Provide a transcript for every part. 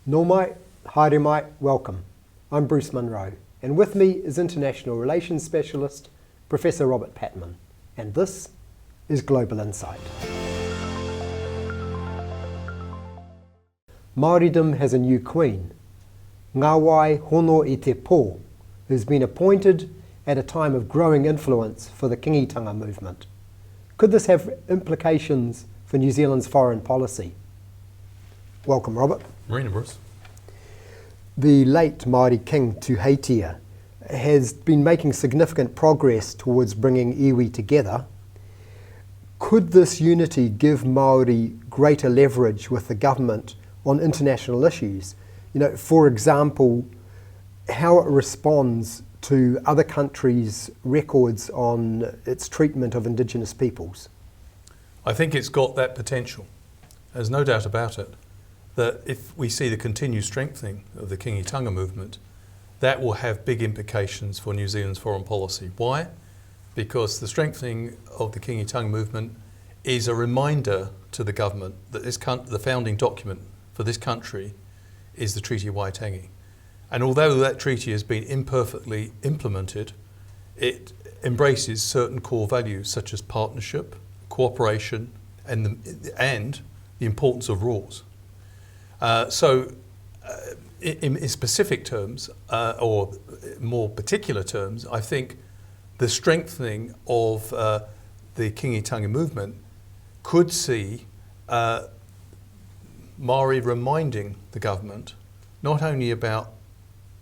Nō mai, haere mai, welcome. I'm Bruce Munro, and with me is International Relations Specialist, Professor Robert Patman, and this is Global Insight. Māoridom has a new queen, Ngā Wai Hono i te Pō, who's been appointed at a time of growing influence for the Kingitanga movement. Could this have implications for New Zealand's foreign policy? Welcome, Robert. Marina, Bruce. The late Māori king Tuheitia has been making significant progress towards bringing iwi together. Could this unity give Māori greater leverage with the government on international issues? For example, how it responds to other countries' records on its treatment of Indigenous peoples? I think it's got that potential. There's no doubt about it, that if we see the continued strengthening of the Kingitanga movement, that will have big implications for New Zealand's foreign policy. Why? Because the strengthening of the Kingitanga movement is a reminder to the government that the founding document for this country is the Treaty of Waitangi. And although that treaty has been imperfectly implemented, it embraces certain core values such as partnership, cooperation, and the importance of rules. In specific terms, or more particular terms, I think the strengthening of the Kingitanga movement could see Māori reminding the government not only about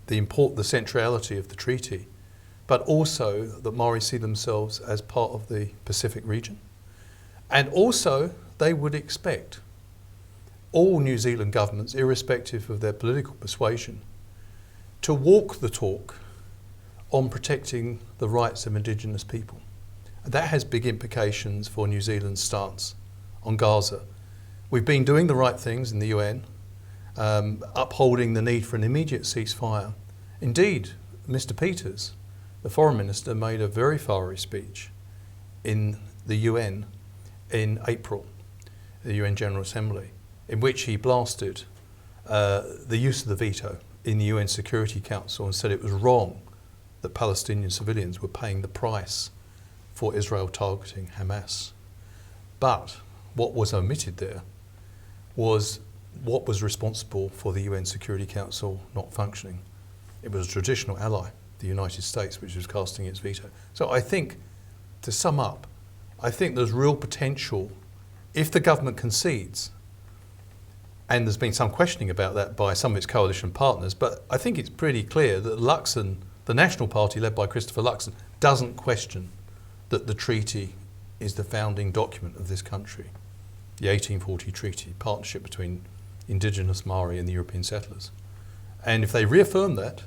the centrality of the treaty, but also that Māori see themselves as part of the Pacific region. And also they would expect all New Zealand governments, irrespective of their political persuasion, to walk the talk on protecting the rights of Indigenous people. And that has big implications for New Zealand's stance on Gaza. We've been doing the right things in the UN, upholding the need for an immediate ceasefire. Indeed, Mr. Peters, the Foreign Minister, made a very fiery speech in the UN in April, the UN General Assembly, in which he blasted the use of the veto in the UN Security Council and said it was wrong that Palestinian civilians were paying the price for Israel targeting Hamas. But what was omitted there was what was responsible for the UN Security Council not functioning. It was a traditional ally, the United States, which was casting its veto. So I think, to sum up, I think there's real potential if the government concedes, and there's been some questioning about that by some of its coalition partners, but I think it's pretty clear that Luxon, the National Party led by Christopher Luxon, doesn't question that the treaty is the founding document of this country, the 1840 treaty, partnership between Indigenous Māori and the European settlers. And if they reaffirm that,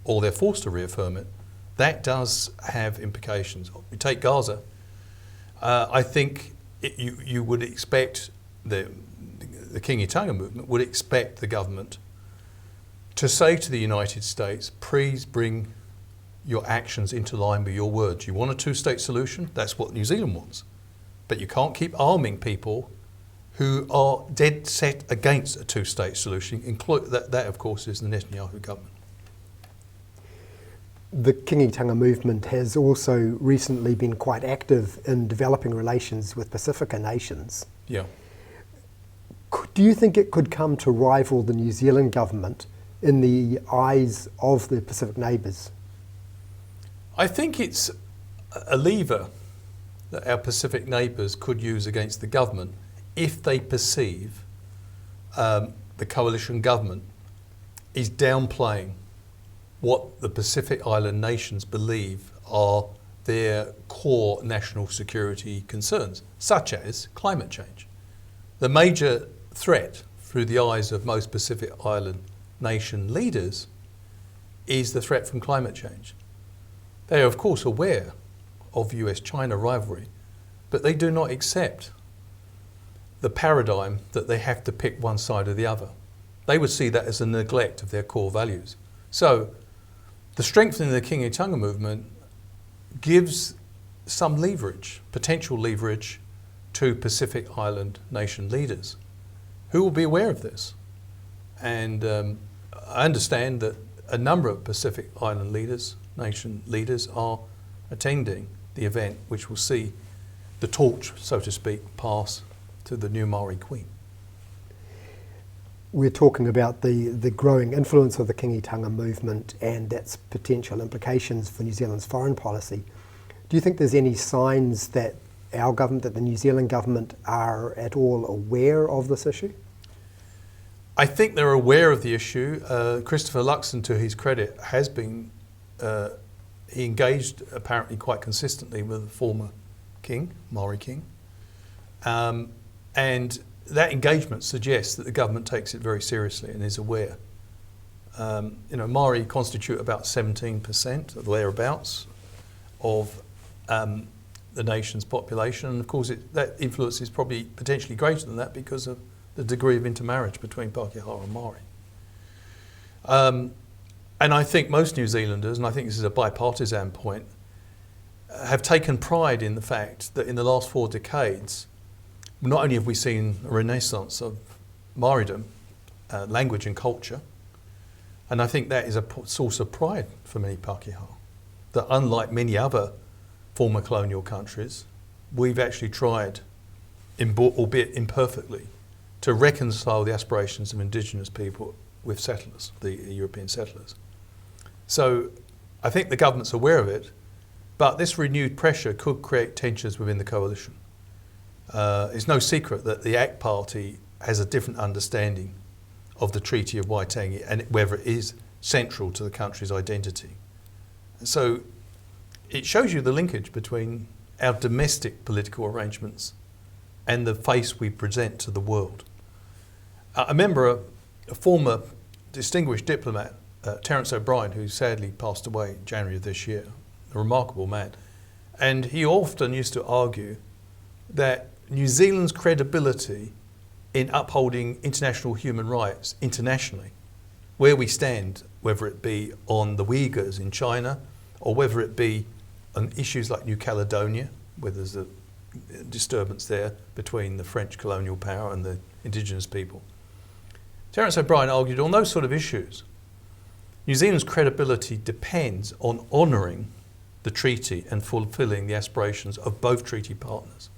or they're forced to reaffirm it, that does have implications. You take Gaza, I think you would expect the Kingitanga movement would expect the government to say to the United States, please bring your actions into line with your words. You want a two-state solution? That's what New Zealand wants. But you can't keep arming people who are dead set against a two-state solution. That, of course, is the Netanyahu government. The Kingitanga movement has also recently been quite active in developing relations with Pacifica nations. Yeah. Do you think it could come to rival the New Zealand government in the eyes of the Pacific neighbours? I think it's a lever that our Pacific neighbours could use against the government if they perceive the coalition government is downplaying what the Pacific Island nations believe are their core national security concerns, such as climate change. The major threat through the eyes of most Pacific Island nation leaders is the threat from climate change. They are of course aware of US-China rivalry, but they do not accept the paradigm that they have to pick one side or the other. They would see that as a neglect of their core values. So the strengthening of the Kingitanga movement gives some leverage, potential leverage, to Pacific Island nation leaders who will be aware of this And I understand that a number of Pacific Island leaders, nation leaders, are attending the event, which will see the torch, so to speak, pass to the new Maori Queen. We're talking about the growing influence of the Kingitanga movement and its potential implications for New Zealand's foreign policy. Do you think there's any signs that our government, that the New Zealand government, are at all aware of this issue? I think they're aware of the issue. Christopher Luxon, to his credit, has been, he engaged apparently quite consistently with the former king, Maori king. And that engagement suggests that the government takes it very seriously and is aware. Maori constitute about 17% or thereabouts of the nation's population, and of course that influence is probably potentially greater than that because of the degree of intermarriage between Pākehā and Maori. And I think most New Zealanders, and I think this is a bipartisan point, have taken pride in the fact that in the last 4 decades, not only have we seen a renaissance of Maoridom, language and culture, and I think that is a source of pride for many Pākehā, that unlike many other former colonial countries, we've actually tried, albeit imperfectly, to reconcile the aspirations of indigenous people with settlers, the European settlers. So I think the government's aware of it, but this renewed pressure could create tensions within the coalition. It's no secret that the ACT Party has a different understanding of the Treaty of Waitangi and whether it is central to the country's identity. So it shows you the linkage between our domestic political arrangements and the face we present to the world. I remember a former distinguished diplomat, Terence O'Brien, who sadly passed away in January of this year, a remarkable man, and he often used to argue that New Zealand's credibility in upholding international human rights internationally, where we stand, whether it be on the Uyghurs in China or whether it be on issues like New Caledonia, where there's a disturbance there between the French colonial power and the indigenous people. Terence O'Brien argued on those sort of issues, New Zealand's credibility depends on honouring the treaty and fulfilling the aspirations of both treaty partners.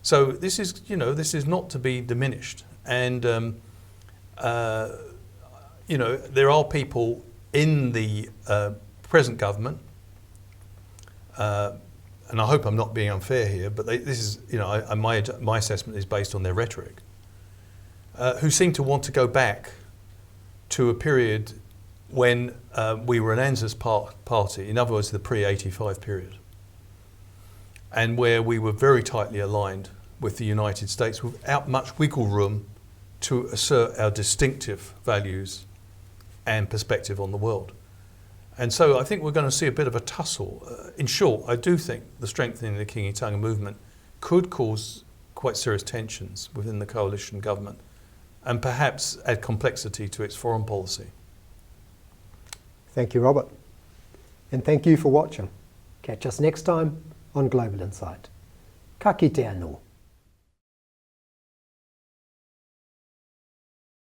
So this is not to be diminished. And, there are people in the present government, and I hope I'm not being unfair here, but my assessment is based on their rhetoric, who seem to want to go back to a period when we were an ANZUS party, in other words, the pre-85 period, and where we were very tightly aligned with the United States without much wiggle room to assert our distinctive values and perspective on the world. And so I think we're going to see a bit of a tussle. In short, I do think the strengthening of the Kingitanga movement could cause quite serious tensions within the coalition government and perhaps add complexity to its foreign policy. Thank you, Robert. And thank you for watching. Catch us next time on Global Insight. Ka kite anō.